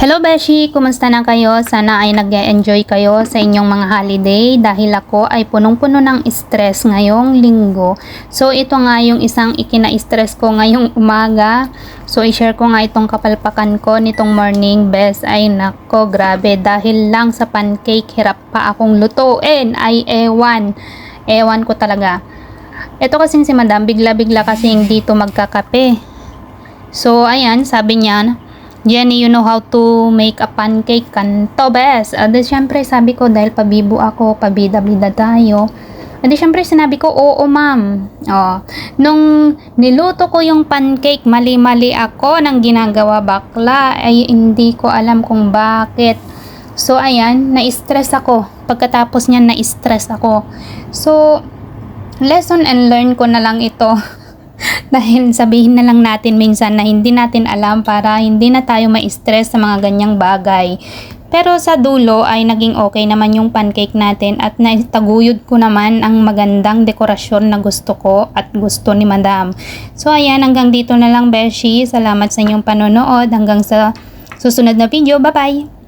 Hello Beshi! Kumusta na kayo? Sana ay nag-enjoy kayo sa inyong mga holiday dahil ako ay punong-puno ng stress ngayong linggo. So ito nga yung isang ikina-stress ko ngayong umaga. So i-share ko nga itong kapalpakan ko nitong morning best. Ay nako, grabe, dahil lang sa pancake hirap pa akong lutuin. Ay ewan ko talaga. Ito kasing si madam, bigla-bigla kasing dito magkakape. So ayan, sabi niya, Jenny, you know how to make a pancake, kanto bes. Di syempre sabi ko, dahil pabibo ako, pabida-bida tayo. Di syempre sinabi ko, oo ma'am. Nung niluto ko yung pancake, mali-mali ako ng ginagawa, bakla. Ay hindi ko alam kung bakit. So ayan, na-stress ako. Pagkatapos niyan, na-stress ako. So, lesson and learn ko na lang ito. Dahil sabihin na lang natin minsan na hindi natin alam para hindi na tayo ma-stress sa mga ganyang bagay. Pero sa dulo ay naging okay naman yung pancake natin at naitaguyod ko naman ang magandang dekorasyon na gusto ko at gusto ni madam. So ayan, hanggang dito na lang Beshi. Salamat sa inyong panonood. Hanggang sa susunod na video. Bye bye!